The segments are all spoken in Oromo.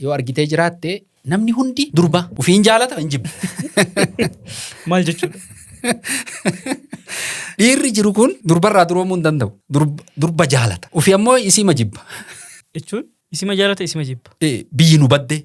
yoo argitee jiraatte namni hundi durba ufiin jaalata hin jibbu. Maal jechuudha? Dhiirri jiru kun durbarraa duroomuu hin danda'u. Durba jaalata. Ufi ammoo isii ma jibba. Jechuun isii ma jaalata isii ma jibba. Biyyi nu badde.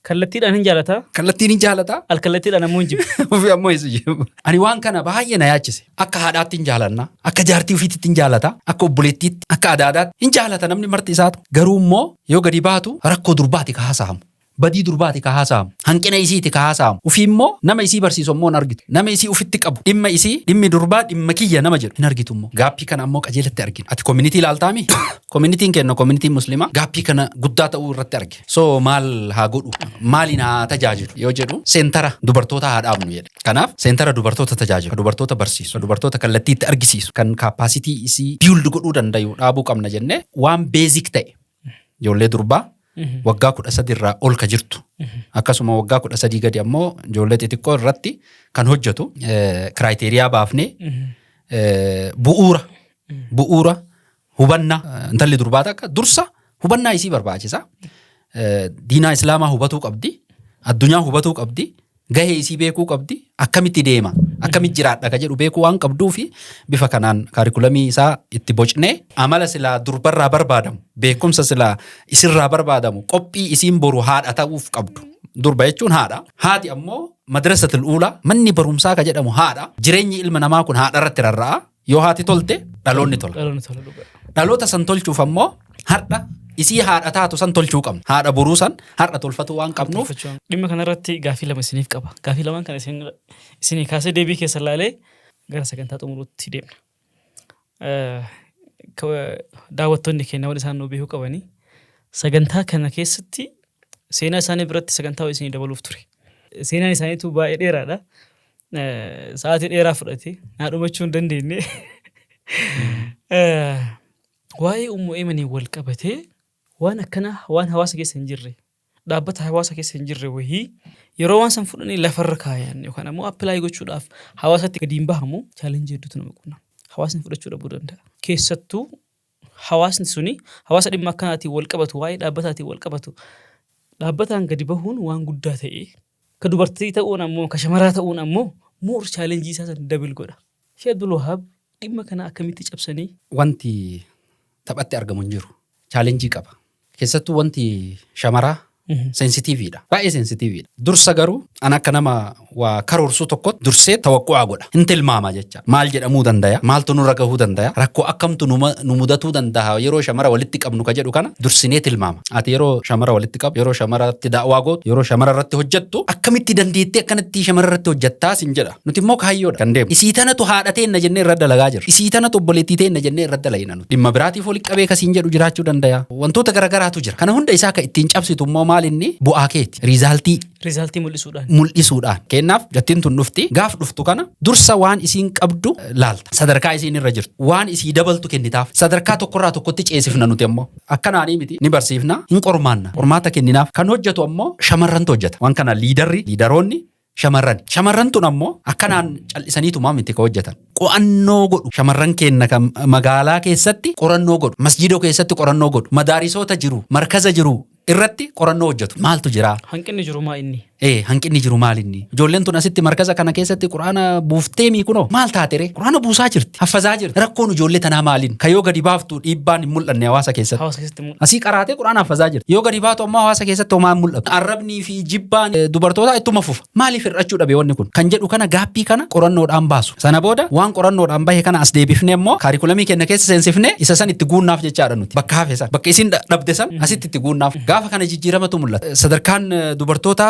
Kallattiidhaan hin jaalataa? Kallattiin hin jaalataa. Alkallattiidhaan ammoo hin jibba. Ufi ammoo isii jibba. Ani waan kana baay'ee na yaachise. Akka haadhaatti hin jaalanna. Akka jaartii ufiitti hin jaalata. Akka obboleettiitti. Akka adaadaatti hin jaalata namni marti isaatu. Garuu immoo yoo gadi baatu rakkoo durbaati ka haasa'amu. Badii durbaati ka haasa'amu. Hanqina isiiti ka haasa'amu. Ufi immoo nama isii barsiisu immoo hin argitu. Nama isii ufitti qabu. Dhimma isii dhimmi durbaa dhimma kiyya nama jedhu hin argitu immoo. Gaappii kana ammoo qajeelatti argina. Ati community ilaaltaami? Community'n kenna community muslimaa gaappii kana guddaa ta'uu irratti arge. So maal haa godhu? Maaliin haa tajaajilu? Yoo jedhu seentara dubartoota haa dhaabnu jedhe. Kanaaf seentara dubartoota tajaajilu. Dubartoota barsiisu. Dubartoota kallattiitti argisiisu. Kan kaappaasitii isii build godhuu danda'u dhaabuu qabna jennee waan beezik ta'e. Ijoollee durbaa waggaa 13 irraa ol ka jirtu. Akkasuma waggaa 13 gadi ammoo ijoollee xixiqqoo irratti kan hojjetu kiraayiteriyaa baafnee bu'uura hubannaa intalli durbaa takka dursa hubannaa isii barbaachisa. Diinaa islaamaa hubatuu qabdi. Addunyaa hubatuu qabdi. Gahee isii beekuu qabdi. Akkamitti deema? Akkamitti jiraadha ka jedhu beekuu waan qabduu fi bifa kanaan kaarikulamii isaa itti bocnee amala silaa durbarraa barbaadamu beekumsa silaa isirraa barbaadamu qophii isiin boru haadha ta'uuf qabdu. Durba jechuun haadha. Haati ammoo madrasatul uulaa manni barumsaa ka jedhamu haadha. Jireenyi ilma namaa kun haadha irratti rarra'a. Yoo haati tolte dhaloonni tola. Dhaloota san tolchuuf ammoo har'a isii haadha taatu san tolchuu qabna. Haadha boruu san har'a tolfatu waan qabnuuf. Dhimma kanarratti gaaffii lama isiniif qaba. Gaaffii lamaan kana isinii kaasee deebii keessa laalee gara sagantaa xumuruutti deemna. Daawwattoonni keenya waan isaan nu beekuu qabanii sagantaa kana keessatti seenaa isaanii biratti sagantaa isinii dabaluuf ture. Seenaan isaaniitu baay'ee dheeraadha. Sa'aatii dheeraa fudhate naa dhumachuu hin dandeenye. Waa'ee Ummu Eemanii wal qabatee waan akkana waan hawaasa keessa hin jirre dhaabbata hawaasa keessa hin jirre wayii yeroo waan san fudhanii lafarra kaayan yookaan ammoo appilaayi gochuudhaaf hawaasatti gadi hin bahamu chaalenjii hedduutu nama qunnama. Hawaasni fudhachuu dhabuu danda'a. Keessattuu hawaasni suni hawaasa dhimma akkanaatiin wal qabatu waa'ee dhaabbataatiin wal qabatu dhaabbataan gadi bahuun waan guddaa ta'e ka dubartii ta'uun ammoo ka shamaraa ta'uun ammoo moor chaalenjii isaa san dabil godha. Sheekh Abdul Wahaab dhimma kana akkamitti cabsanii? Wanti taphatti argamu hin jiru. Chaalenjii qaba. Keessattuu wanti shamaraa sensitiiviidha. Baay'ee sensitiiviidha. Dursa garuu an akka nama waa karoorsuu tokkotti dursee tawaqqu'aa godha. Hin tilmaama jecha. Maal jedhamuu danda'a? Maaltu nurra gahuu danda'a? Rakkoo akkamtu nu mudatuu danda'a? Yeroo shamara walitti qabnu ka jedhu kana dursinee tilmaama. Ati yeroo shamara walitti qabdu, yeroo shamaratti daawwaa gootu, yeroo shamara irratti hojjettu akkamitti dandeettee akkanatti shamara irratti hojjettaa sin jedha. Nuti immoo kaayyoodha kan deemu. Isii tanatu haadha teenna jennee irra dalagaa jirra. Isii tanatu obboleettii teenna jennee irra dalayna nuti. Dhimma biraatiif walitti qabee kasiin jedhu jiraachuu danda'a. Wantoota garagaraatu jira. Kana hunda isaa ka ittiin cabsitu immoo maal inni bu'aa keeti. Riizaaltii mul'isuudhaan. Kennaaf jattiin tun dhufti. Gaaf dhuftu kana dursa waan isiin qabdu laalta. Sadarkaa isiin irra jirtu. Waan isii dabaltu kennitaaf. Sadarkaa tokkorraa tokkotti ceesifna nuti ammoo. Akkanaanii miti ni barsiifna, hin qormaanna. Qormaata kenninaaf. Kan hojjetu ammoo shamarrantu hojjeta. Waan kana liidaroonni shamarran. Shamarran tun ammoo akkanaan cal'isaniituma miti ka hojjetan. Qo'annoo godhu. Shamarran keenya kan magaalaa keessatti qorannoo godhu. Masjidoo keessatti qorannoo godhu. Madaarisoota jiru, markaza jiru irratti qorannoo hojjetu. Maaltu jira? Hanqinni jiru maa inni? Hanqinni jiru maal inni? Ijoolleen tun asitti markaza kana keessatti quraana buuftee miikunoo maal taatere? Quraana buusaa jirti. Haffazaa jirti. Rakkoon ijoollee tanaa maaliin? Ka yoo gadi baaftu dhiibbaan hin mul'anne hawaasa keessatti. Asii qaraatee quraana haffazaa jirti. Yoo gadi baatu ammoo hawaasa keessatti homaa hin mul'atu. Arrabnii fi jibbaan dubartoota ittuma fufa. Maaliif hir'achuu dhabe wanni kun? Kan jedhu kana gaappii kana qorannoodhaan baasu. Sana booda waan qorannoodhaan bahe kana as deebifne immoo kaarikulamii keenya keessa seensifne isa san itti guunnaaf jechaadha nuti. Bakka hafe san. Bakka isin dhabde san asitti itti guunnaaf. Gaafa kana jijjiiramatu mul'ata. Sadarkaan dubartoota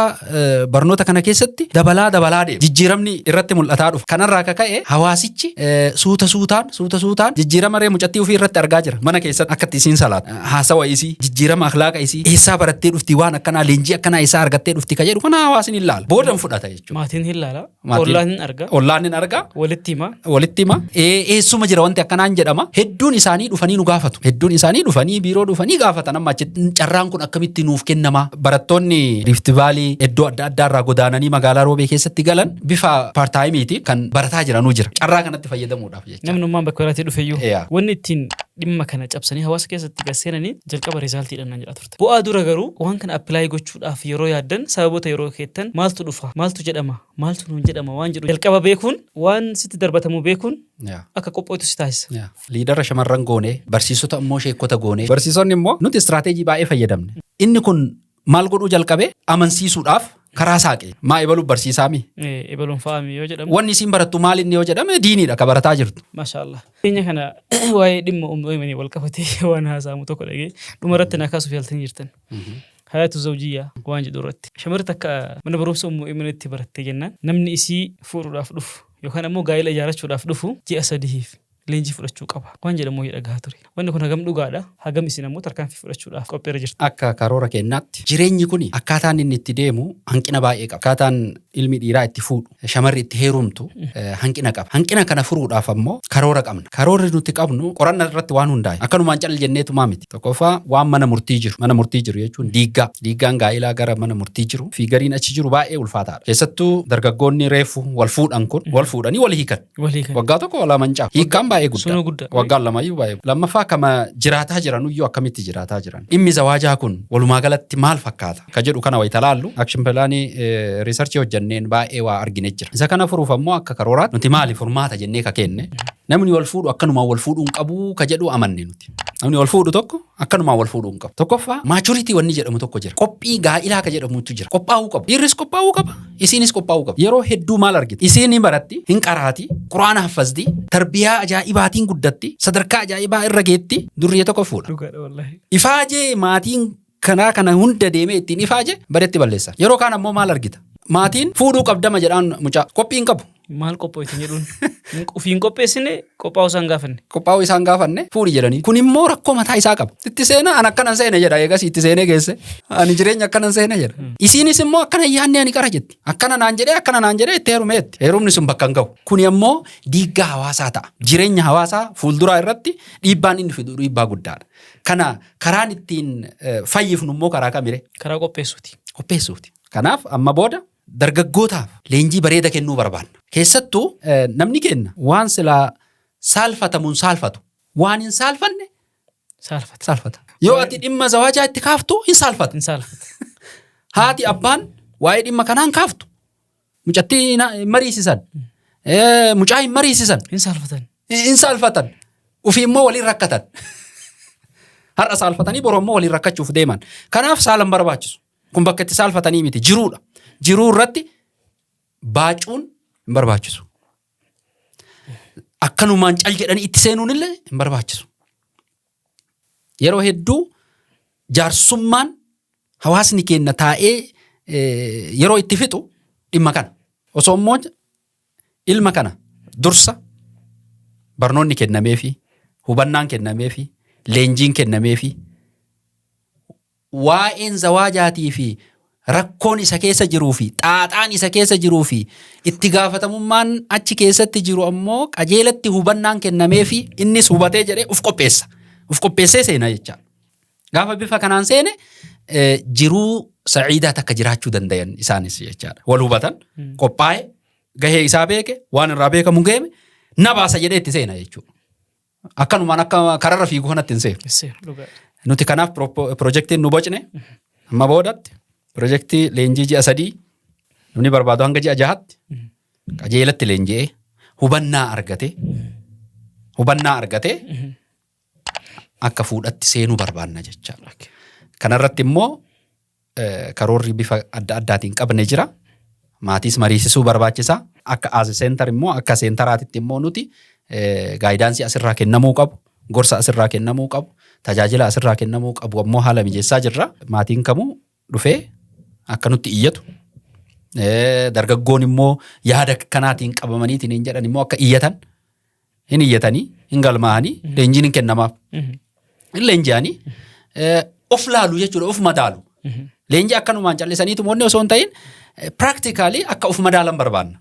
barnoota kana keessatti dabalaa deema. Jijjiiramni irratti mul'ataa dhufa. Kanarraa akka ka'e hawaasichi suuta suutaan jijjiirama ree mucattii ofii irratti argaa jira. Mana keessatti akkatti isiin salaata. Haasawa isii, jijjiirama akhlaaqa isii, eessaa barattee dhufti waan akkanaa leenjii akkanaa isaa argattee dhufti ka jedhu kana hawaasni hin laala. Boodan fudhata jechuudha. Maatiin hin laala. Ollaan hin arga. Walitti hima. Eessuma jira wanti akkanaan jedhama. Hedduun isaanii dhufanii nu gaafatu. Hedduun isaanii dhufanii biiroo dhufanii gaafatan amma achitti carraan kun akkamitti nuuf kennama. Barattoonni Rift Valley iddoo iddoo adda addaarraa godaananii magaalaa roobee keessatti galan bifa paartaayimiiti kan barataa jiranuu jira. Carraa kanatti fayyadamuudhaaf jecha. Namnummaan bakka biraatti dhufeyyuu. Yaa. Wanni ittiin dhimma kana cabsanii hawaasa keessatti gasseenanii jalqaba riizaaltiidhaan naan jedhaa turte. Bu'aa dura garuu waan kana appilaayi gochuudhaaf yeroo yaaddan sababoota yeroo keettan maaltu dhufa maaltu jedhama maaltu nuun jedhama waan jedhu jalqaba beekuun waan sitti darbatamu beekuun Yaa. akka qophootu si taasisa. Yaa. Liidara shamarran goonee barsiisota immoo sheekota goonee barsiisonni immoo nuti istiraateejii baay'ee fayyadamne. Inni kun maal godhuu jalqabe amansiisuudhaaf karaa saaqee maa ebaluuf barsiisaami. Ebaluun fa'aami yoo jedhamu. Wanni isiin barattu maal inni yoo jedhame diiniidha ka barataa jirtu. Maashaallah. Keenya kana waa'ee dhimma uumamanii wal qabatee waan haasa'amu tokko dhagee dhumarratti na kaasuuf yaaltanii jirtan. Hayaatu zawjiyyaa waan jedhu irratti. Shamarri takka mana barumsa uumamanitti barattee jennaan namni isii fuudhuudhaaf dhufu yookaan ammoo gaa'ela ijaarrachuudhaaf dhufu ji'a sadiif leenjii fudhachuu qaba. Waan jedhamu dhagahaa ture. Wanni kun hagam dhugaadha. Hagam isin ammoo tarkaanfii fudhachuudhaaf qopheera jirti. Akka karoora kennaatti jireenyi kun akkaataan inni itti deemu hanqina baay'ee qaba. Akkaataan ilmi dhiiraa itti fuudhu shamarri itti heerumtu hanqina qaba. Hanqina kana furuudhaaf ammoo karoora qabna. Karoorri nuti qabnu qorannaa irratti waan hundaa'e. Akkanumaan cal jenneetu maa miti. Tokkoffaa waan mana murtii jiru. Mana murtii jiru jechuun diiggaa. Diiggaan gaa'ilaa gara mana murtii jiru. Fi gariin achi jiru baay'ee ulfaataadha. Keessattuu dargaggoonni reefu wal fuudhan kun wal fuudhanii wal hiikan. Waggaa tokko wal amancaa. Hiikkaan baay'ee guddaa. Waggaan lamayyuu baay'ee. Lammaffaa kama jiraataa jiranuyyuu akkamitti jiraataa jiran. Dhimmi zawaajaa kun walumaa galatti maal fakkaata? Ka jedhu kana wayita laallu akshin pilaanii riisarchii hojjanneen baay'ee waa argine jira. Isa kana furuuf ammoo akka karooraatti nuti maali furmaata jennee ka kenne. Namni wal fuudhu akkanumaan wal fuudhuun qabu ka jedhu amanne nuti. Namni wal fuudhu tokko akkanumaan wal fuudhuun qabu. Tokkoffaa maachuriitii wanni jedhamu tokko jira. Qophii gaa'ilaa ka jedhamutu jira. Qophaa'uu qabu. Dhiirris qophaa'uu qaba. Isiinis qophaa'uu qaba. Yeroo hedduu maal argite? Isiin ni baratti, hin qaraati, quraana haffazdi, tarbiyaa ajaa'ibaatiin guddatti, sadarkaa ajaa'ibaa irra geetti, durree tokko fuudha. Dhugaadha wallahi. Ifaajee maatiin kana hunda deemee ittiin ifaajee bareetti balleessa. Yeroo kaan ammoo maal argita? Maatiin fuudhuu qabdama jedhaan mucaa qophii hin qabu. Maal qophooytan jedhuun ufiin qopheessine qophaa'uu isaan gaafanne. Qophaa'uu isaan gaafanne fuudhi jedhanii. Kun immoo rakkoo mataa isaa qaba. Itti seena an akkanan seene jedha eegas itti seenee geesse. Ani jireenya akkanan seene jedha. Isiinis immoo akkana yaadne ani qara jetti. Akkana naan jedhee itti heerumeetti. Heerumni sun bakka hin ga'u. Kun immoo diiggaa hawaasaa ta'a. Jireenya hawaasaa fuulduraa irratti dhiibbaan inni fidu dhiibbaa guddaadha. Kana karaan ittiin fayyifnu immoo karaa kamire? Karaa qopheessuuti. Qopheessuuti. Kanaaf amma booda dargaggootaaf leenjii bareeda kennuu barbaanna. Keessattuu namni kenna waan silaa saalfatamuun saalfatu. Waan hin saalfanne saalfata. Yoo ati dhimma zawaajaa itti kaaftu hin saalfata. Haati abbaan waa'ee dhimma kanaan kaaftu. Mucattii mariisisan. Mucaa hin mariisisan. Hin saalfatan. Ufii immoo waliin rakkatan. Har'a saalfatanii boroo immoo waliin rakkachuuf deeman. Kanaaf saalan barbaachisu. Kun bakka itti saalfatanii miti jiruudha. Jiruu irratti baacuun hin barbaachisu. Akkanumaan cal jedhanii itti seenuun illee hin barbaachisu. Yeroo hedduu jaarsummaan hawaasni keenya taa'ee yeroo itti fixu dhimma kana. Osoo immoo ilma kana dursa barnoonni kennameefi hubannaan kennameefi leenjiin kennameefi waa'een zawaajaatii fi rakkoon isa keessa jiruu fi xaaxaan isa keessa jiruu fi itti gaafatamummaan achi keessatti jiru ammoo qajeelatti hubannaan kennameefi innis hubatee jedhee uf qopheessa. Uf qopheessee seena jecha. Gaafa bifa kanaan seene jiruu sa'iidaa takka jiraachuu dandayan isaanis jechaadha. Wal hubatan qophaa'e gahee isaa beeke waan irraa beekamu geeme na baasa jedhee itti seena jechuudha. Akkanumaan akka kararra fiiguu kanatti hin seenu. Nuti kanaaf pirojektiin nu bocne amma boodatti pirojektii leenjii ji'a 3 nuni barbaadu hanga ji'a 6tti qajeelatti leenji'ee hubannaa argate akka fuudhatti seenuu barbaanna jechaadha. Kanarratti immoo karoorri bifa adda addaatiin qabne jira. Maatiis mariisisuu barbaachisaa. Akka as seentar immoo akka seentaraatitti immoo nuti gaayidaansii asirraa kennamuu qabu. Gorsa asirraa kennamuu qabu. Tajaajila asirraa kennamuu qabu ammoo haala mijeessaa jirra. Maatiin kamuu dhufee akka nutti iyyatu. Dargaggoon immoo yaada kanaatiin qabamaniitiin hin jedhan immoo akka iyyatan. Hin iyyatanii, hin galmaa'anii, leenjiin hin kennamaaf. Hin leenji'anii of laalu jechuudha, of madaalu. Leenjii akkanumaan callisaniitu moonni osoo hin ta'in practically akka of madaalan barbaanna.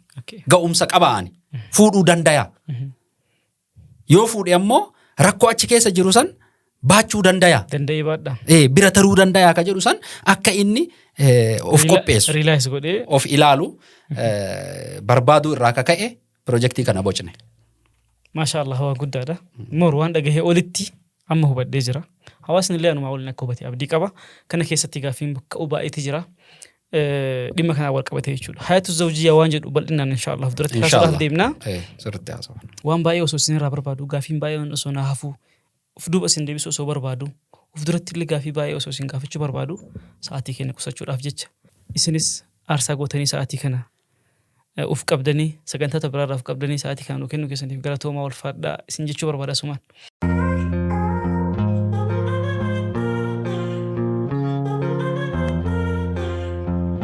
Ga'umsa qabaa'ani. Fuudhuu danda'a. Yoo fuudhe ammoo rakkoo achi keessa jiru san baachuu danda'a. Danda'ee baadha. Bira taruu danda'a ka jedhu san akka inni of qopheessu. Rilaayis godhee. Of ilaalu barbaaduu irraa kaka'e piroojeektii kana bocne. Maashaallah waa guddaadha. Moor waan dhagahee olitti amma hubadhee jira. Hawaasni illee anumaa waliin akka hubate abdii qaba. Kana keessatti gaaffiin bakka baay'eetu jira. Dhimma kana wal qabatee jechuudha. Hayatu zawjiyyaa waan jedhu bal'inaan inshaallah duratti kaasuudhaaf deemna. Sirriitti haasawaa. Waan baay'ee osoo isin irraa barbaadu gaaffiin baay'een osoo na hafu of duuba isin deebisuu osoo barbaadu of duratti illee gaaffii baay'ee osoo isin gaafachuu barbaadu sa'aatii keenya qusachuudhaaf jecha isinis aarsaa gootanii sa'aatii kana uf qabdanii sagantaa biraarraa uf qabdanii sa'aatii kana nu kennuu keessaniif galatoomaa ulfaadhaa isin jechuu barbaada sumaan.